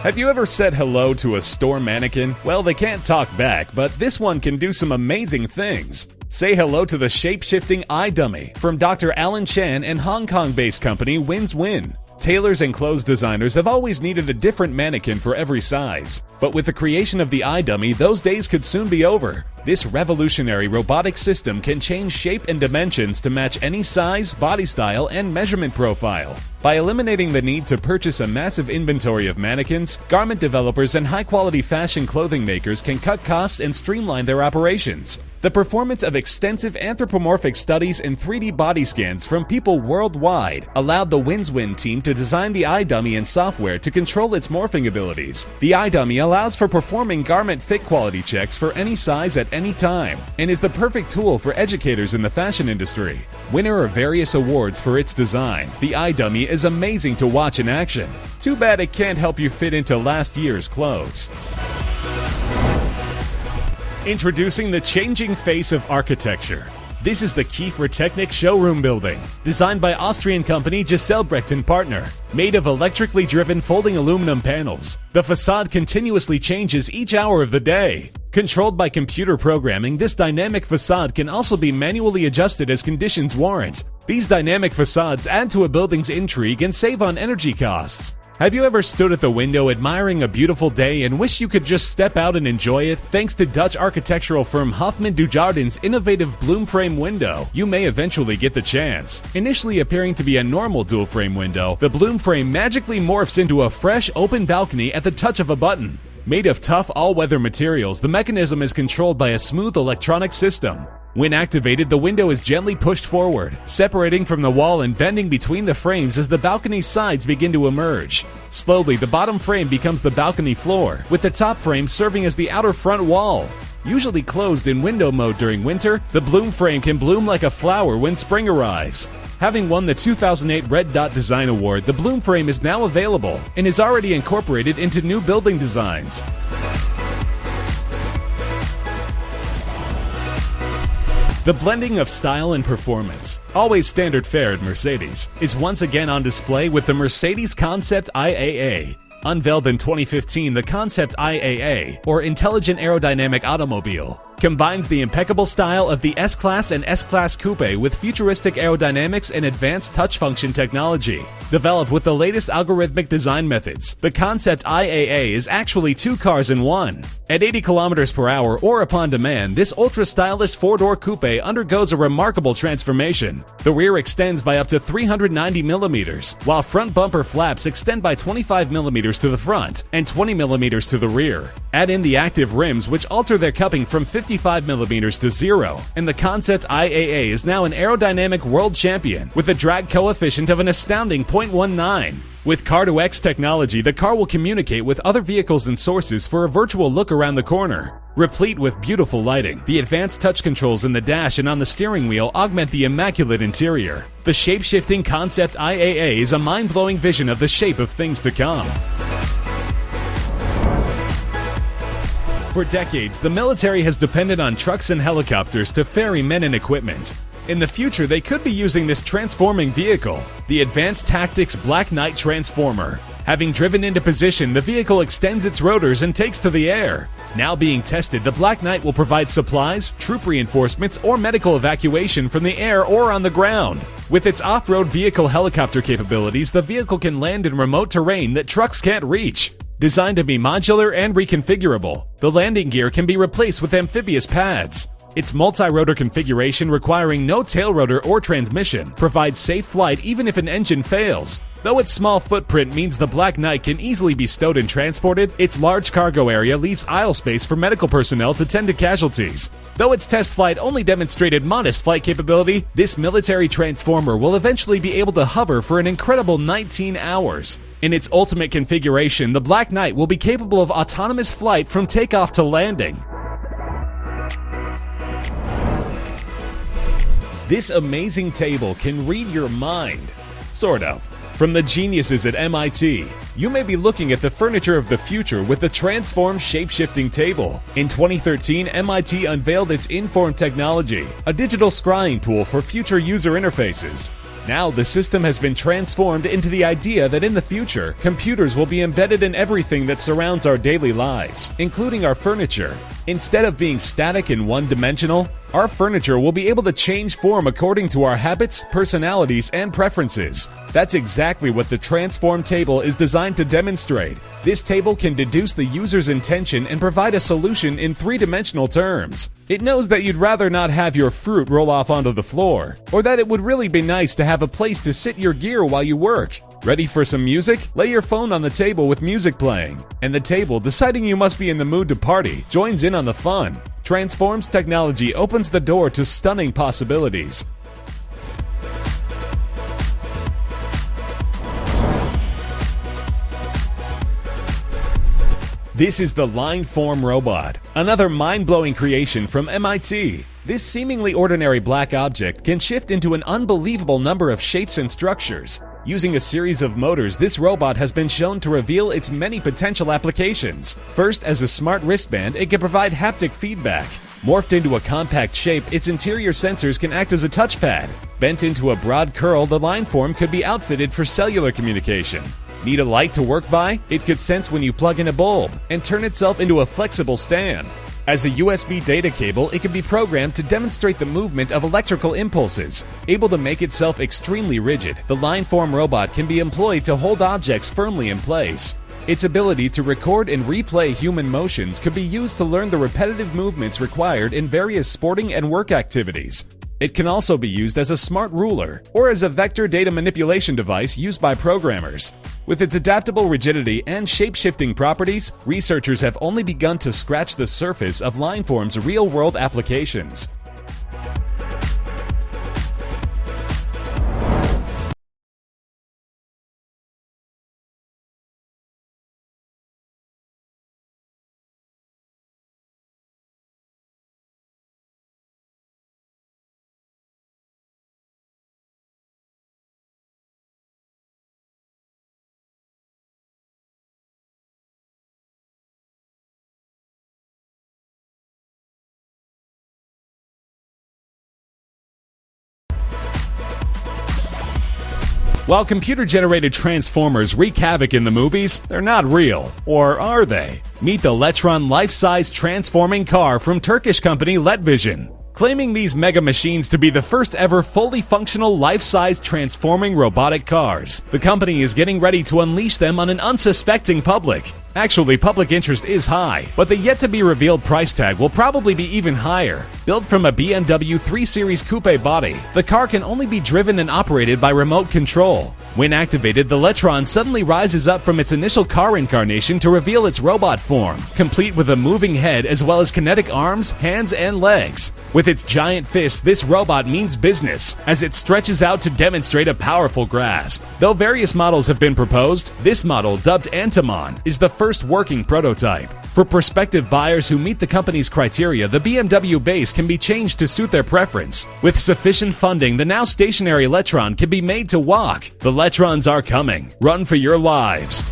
Have you ever said hello to a store mannequin? Well, they can't talk back, but this one can do some amazing things. Say hello to the shape-shifting eye dummy from Dr. Alan Chan and Hong Kong-based company Win. Tailors and clothes designers have always needed a different mannequin for every size. But with the creation of the eye dummy, those days could soon be over. This revolutionary robotic system can change shape and dimensions to match any size, body style, and measurement profile. By eliminating the need to purchase a massive inventory of mannequins, garment developers and high-quality fashion clothing makers can cut costs and streamline their operations. The performance of extensive anthropomorphic studies and 3D body scans from people worldwide allowed the Win team to design the eye dummy and software to control its morphing abilities. The eye dummy allows for performing garment fit quality checks for any size at any time, and is the perfect tool for educators in the fashion industry. Winner of various awards for its design, the eye dummy is amazing to watch in action. Too bad it can't help you fit into last year's clothes. Introducing the changing face of architecture. This is the key for Technic showroom building. Designed by Austrian company Gisselbrecht & Partner. Made of electrically driven folding aluminum panels, the facade continuously changes each hour of the day. Controlled by computer programming, this dynamic facade can also be manually adjusted as conditions warrant. These dynamic facades add to a building's intrigue and save on energy costs. Have you ever stood at the window admiring a beautiful day and wish you could just step out and enjoy it? Thanks to Dutch architectural firm Hofman Dujardin's innovative bloom frame window, you may eventually get the chance. Initially appearing to be a normal dual frame window, the bloom frame magically morphs into a fresh, open balcony at the touch of a button. Made of tough, all-weather materials, the mechanism is controlled by a smooth electronic system. When activated, the window is gently pushed forward, separating from the wall and bending between the frames as the balcony's sides begin to emerge. Slowly, the bottom frame becomes the balcony floor, with the top frame serving as the outer front wall. Usually closed in window mode during winter, the bloom frame can bloom like a flower when spring arrives. Having won the 2008 Red Dot Design Award, the bloom frame is now available and is already incorporated into new building designs. The blending of style and performance, always standard fare at Mercedes, is once again on display with the Mercedes Concept IAA. Unveiled in 2015, the Concept IAA, or Intelligent Aerodynamic Automobile, combines the impeccable style of the S-Class and S-Class Coupe with futuristic aerodynamics and advanced touch function technology. Developed with the latest algorithmic design methods, the Concept IAA is actually two cars in one. At 80 km per hour or upon demand, this ultra-stylish four-door coupe undergoes a remarkable transformation. The rear extends by up to 390 mm, while front bumper flaps extend by 25 mm to the front and 20 mm to the rear. Add in the active rims, which alter their cupping from 55 mm to 0, and the Concept IAA is now an aerodynamic world champion with a drag coefficient of an astounding 0.19. With Car2X technology, the car will communicate with other vehicles and sources for a virtual look around the corner. Replete with beautiful lighting, the advanced touch controls in the dash and on the steering wheel augment the immaculate interior. The shape-shifting Concept IAA is a mind-blowing vision of the shape of things to come. For decades, the military has depended on trucks and helicopters to ferry men and equipment. In the future, they could be using this transforming vehicle, the Advanced Tactics Black Knight Transformer. Having driven into position, the vehicle extends its rotors and takes to the air. Now being tested, the Black Knight will provide supplies, troop reinforcements, or medical evacuation from the air or on the ground. With its off-road vehicle helicopter capabilities, the vehicle can land in remote terrain that trucks can't reach. Designed to be modular and reconfigurable, the landing gear can be replaced with amphibious pads. Its multi-rotor configuration, requiring no tail rotor or transmission, provides safe flight even if an engine fails. Though its small footprint means the Black Knight can easily be stowed and transported, its large cargo area leaves aisle space for medical personnel to tend to casualties. Though its test flight only demonstrated modest flight capability, this military transformer will eventually be able to hover for an incredible 19 hours. In its ultimate configuration, the Black Knight will be capable of autonomous flight from takeoff to landing. This amazing table can read your mind. Sort of. From the geniuses at MIT, you may be looking at the furniture of the future with the Transform Shape-Shifting Table. In 2013, MIT unveiled its Inform technology, a digital scrying tool for future user interfaces. Now the system has been transformed into the idea that in the future, computers will be embedded in everything that surrounds our daily lives, including our furniture. Instead of being static and one-dimensional, our furniture will be able to change form according to our habits, personalities, and preferences. That's exactly what the Transform table is designed to demonstrate. This table can deduce the user's intention and provide a solution in three-dimensional terms. It knows that you'd rather not have your fruit roll off onto the floor, or that it would really be nice to have a place to sit your gear while you work. Ready for some music? Lay your phone on the table with music playing. And the table, deciding you must be in the mood to party, joins in on the fun. Transform's technology opens the door to stunning possibilities. This is the Lineform robot, another mind-blowing creation from MIT. This seemingly ordinary black object can shift into an unbelievable number of shapes and structures. Using a series of motors, this robot has been shown to reveal its many potential applications. First, as a smart wristband, it can provide haptic feedback. Morphed into a compact shape, its interior sensors can act as a touchpad. Bent into a broad curl, the Lineform could be outfitted for cellular communication. Need a light to work by? It could sense when you plug in a bulb and turn itself into a flexible stand. As a USB data cable, it can be programmed to demonstrate the movement of electrical impulses. Able to make itself extremely rigid, the Lineform robot can be employed to hold objects firmly in place. Its ability to record and replay human motions could be used to learn the repetitive movements required in various sporting and work activities. It can also be used as a smart ruler or as a vector data manipulation device used by programmers. With its adaptable rigidity and shape-shifting properties, researchers have only begun to scratch the surface of Lineform's real-world applications. While computer-generated transformers wreak havoc in the movies, they're not real. Or are they? Meet the Letron life-size transforming car from Turkish company Letvision. Claiming these mega machines to be the first ever fully functional life-size transforming robotic cars, the company is getting ready to unleash them on an unsuspecting public. Actually, public interest is high, but the yet-to-be-revealed price tag will probably be even higher. Built from a BMW 3 Series coupe body, the car can only be driven and operated by remote control. When activated, the Letron suddenly rises up from its initial car incarnation to reveal its robot form, complete with a moving head as well as kinetic arms, hands, and legs. With its giant fists, this robot means business, as it stretches out to demonstrate a powerful grasp. Though various models have been proposed, this model, dubbed Antimon, is the first working prototype. For prospective buyers who meet the company's criteria, the BMW base can be changed to suit their preference. With sufficient funding, the now stationary Letron can be made to walk. The Letrons are coming. Run for your lives.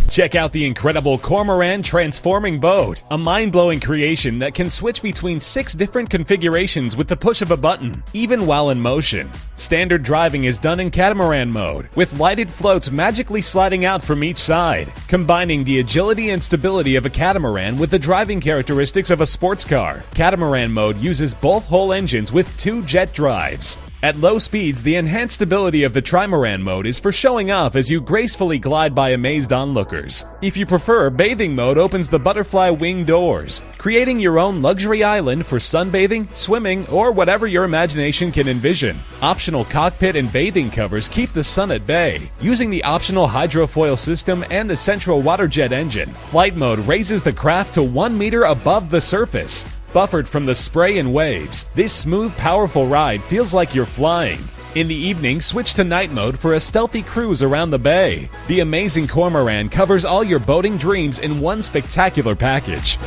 Check out the incredible Cormoran Transforming Boat, a mind-blowing creation that can switch between 6 different configurations with the push of a button, even while in motion. Standard driving is done in catamaran mode, with lighted floats magically sliding out from each side, combining the agility and stability of a catamaran with the driving characteristics of a sports car. Catamaran mode uses both whole engines with 2 jet drives. At low speeds, the enhanced stability of the Trimaran mode is for showing off as you gracefully glide by amazed onlookers. If you prefer, bathing mode opens the butterfly wing doors, creating your own luxury island for sunbathing, swimming, or whatever your imagination can envision. Optional cockpit and bathing covers keep the sun at bay. Using the optional hydrofoil system and the central water jet engine, flight mode raises the craft to 1 meter above the surface. Buffered from the spray and waves, this smooth, powerful ride feels like you're flying. In the evening, switch to night mode for a stealthy cruise around the bay. The amazing Cormoran covers all your boating dreams in one spectacular package.